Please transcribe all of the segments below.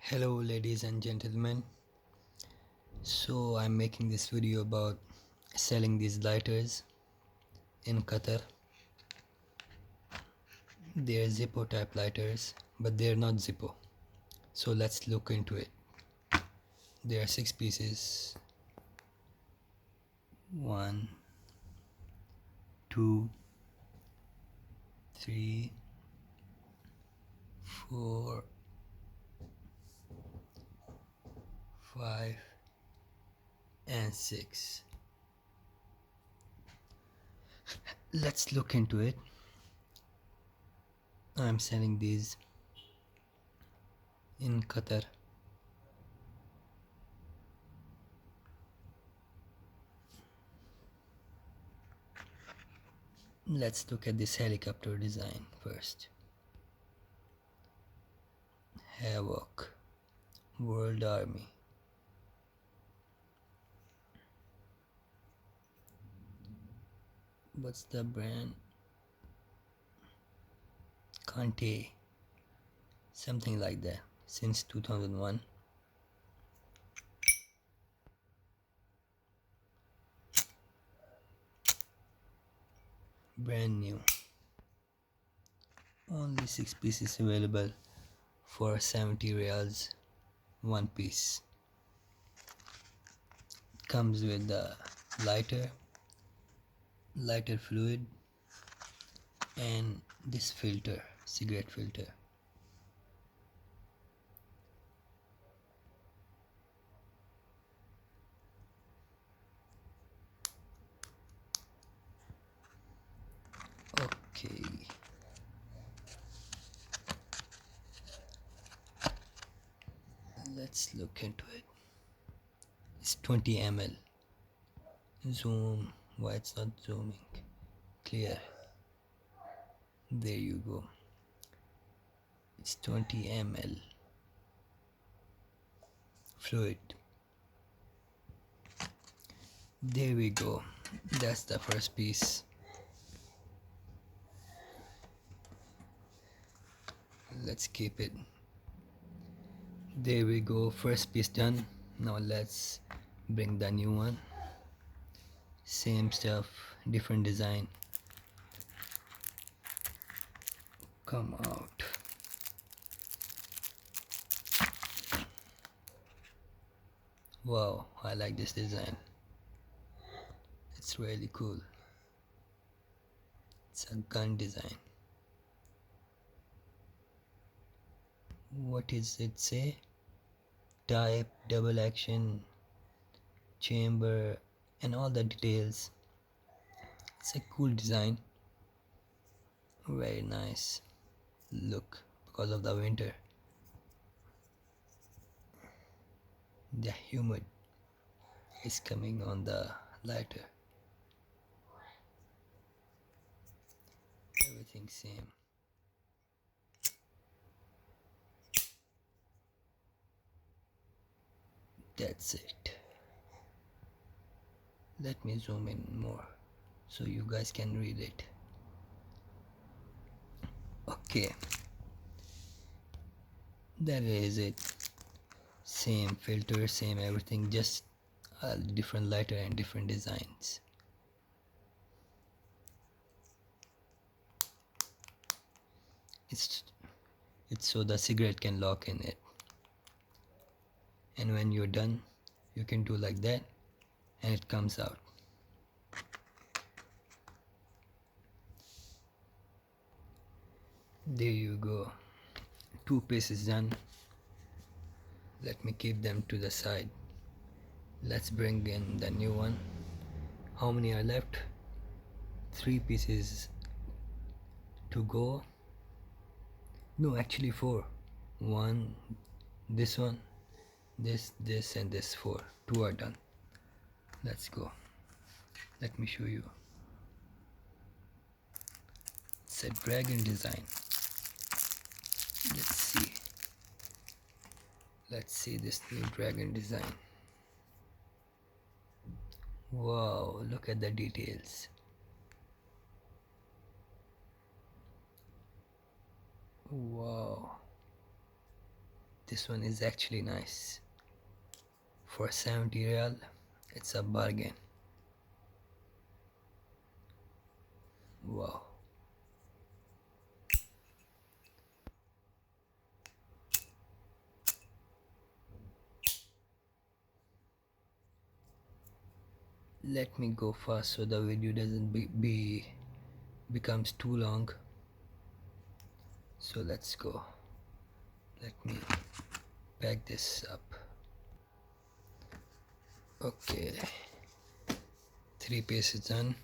Hello ladies and gentlemen. So I'm making this video about selling these lighters in Qatar. They're zippo type lighters, but they're not zippo. So let's look into it. There are 6 pieces. 1, 2, 3, 4, 5 and 6. Let's look into it. I'm selling these in Qatar. Let's look at this helicopter design first. Havoc, World Army. What's the brand? Conte, something like that, since 2001. Brand new. Only 6 pieces available for 70 reals, 1 piece. Comes with the lighter fluid, and this filter, cigarette filter. Okay, let's look into it. It's 20 ml. Zoom. Why it's not zooming? Clear. There you go. It's 20 ml fluid. There we go. That's the first piece. Let's keep it. There we go. First piece done. Now let's bring the new one. Same stuff, different design. Come out. Wow, I like this design. It's really cool. It's a gun design. What is it say? Type, double action, chamber, and all the details. It's a cool design. Very nice look because of the winter. The humid is coming on the lighter. Everything same. That's it. Let me zoom in more so you guys can read it. Okay, that is it. Same filter, same everything, just a different lighter and different designs. It's so the cigarette can lock in it, and when you're done you can do like that and it comes out. There you go. 2 pieces done. Let me keep them to the side. Let's bring in the new one. How many are left? 3 pieces to go. No, actually 4. One, this one, this, and this. 4. 2 are done. Let's go. Let me show you. It's a dragon design. Let's see. Let's see this new dragon design. Wow, look at the details. Wow. This one is actually nice. For 70 real, it's a bargain. Wow. Let me go fast so the video doesn't becomes too long. So let's go. Let me pack this up. Okay, 3 pieces done,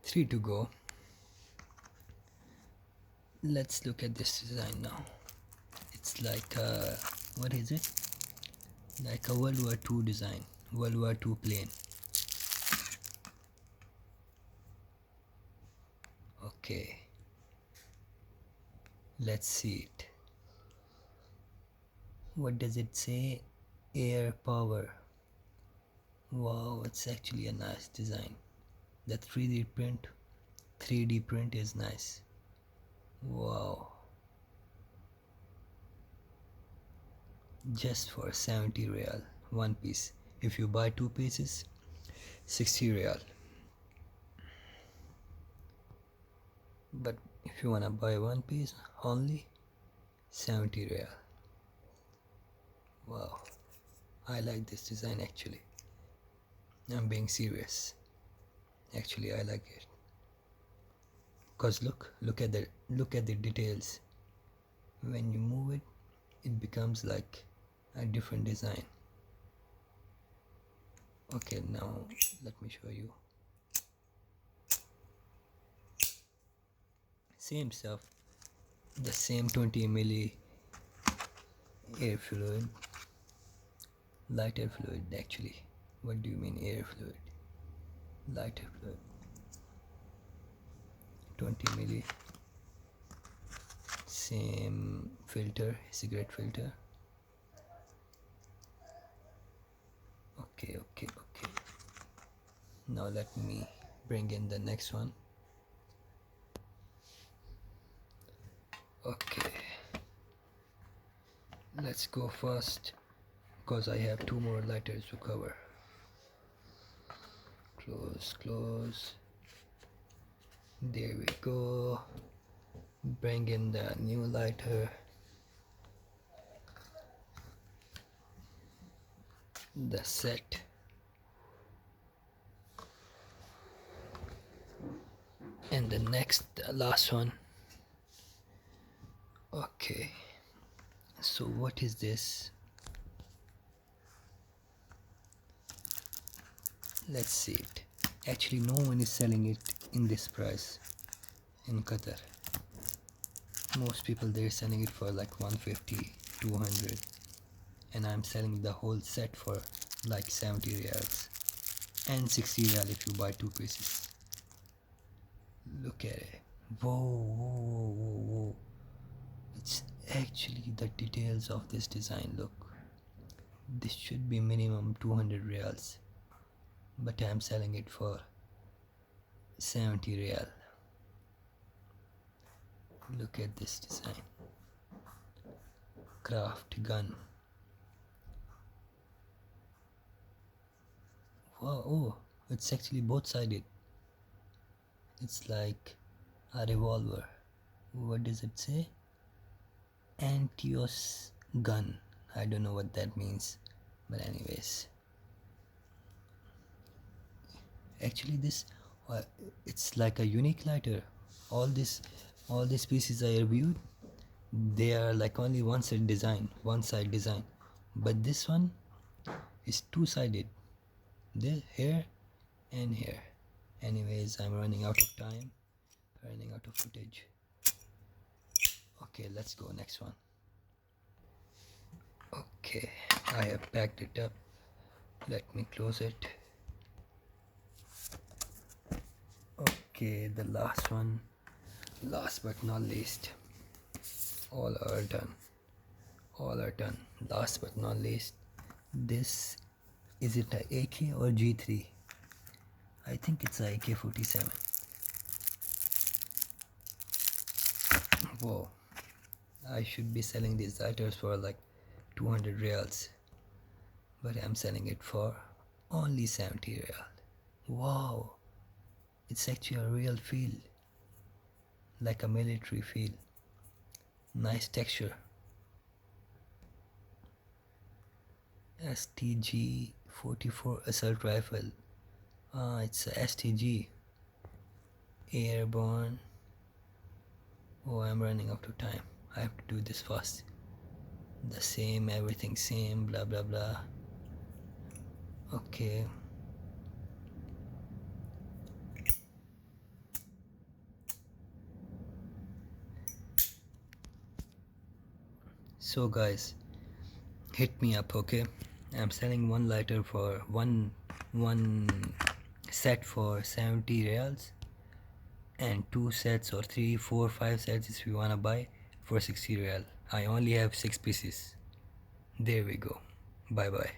3 to go. Let's look at this design now. It's like a, what is it? Like a World War II design, World War II plane. Okay, let's see it. What does it say? Air power. Wow, it's actually a nice design. The 3D print is nice. Wow. Just for 70 real, one piece. If you buy 2 pieces, 60 real. But if you wanna buy 1 piece, only 70 real. Wow, I like this design actually. I'm being serious. Actually, I like it. Cause look at the details. When you move it, it becomes like a different design. Okay, now let me show you. Same stuff, the same 20 milli air fluid, lighter fluid actually. What do you mean air fluid? Lighter fluid, 20 milli, same filter, cigarette filter. Okay. Now let me bring in the next one. Okay, let's go first because I have 2 more lighters to cover. Close. There we go. Bring in the new lighter. The set. And the last one. Okay, so what is this? Let's see it. Actually, no one is selling it in this price in Qatar. Most people, they're selling it for like 150, 200, and I'm selling the whole set for like 70 reals and 60 real if you buy 2 pieces. Look at it. Whoa. It's actually the details of this design. Look, this should be minimum 200 reals, but I'm selling it for 70 real. Look at this design. Craft gun. Wow, oh, it's actually both sided. It's like a revolver. What does it say? Antios gun. I don't know what that means, but anyways. Actually, this it's like a unique lighter. All these pieces I reviewed, they are like only one side design, but this one is 2-sided. There, here and here. Anyways, I'm running out of time, running out of footage. Okay, let's go next one. Okay, I have packed it up. Let me close it. Okay, the last one, last but not least. All are done. Last but not least, this, is it a AK or G3? I think it's a AK-47. Whoa, I should be selling these lighters for like 200 reals, but I'm selling it for only 70 real. Wow, it's actually a real feel, like a military feel. Nice texture. STG 44 assault rifle. It's a STG airborne. Oh, I'm running out of time. I have to do this fast. The same, everything same, blah blah blah. Okay. So guys, hit me up, okay? I'm selling one lighter for one set for 70 reals, and 2 sets or 3, 4, 5 sets if you wanna buy for 60 real. I only have 6 pieces. There we go. Bye bye.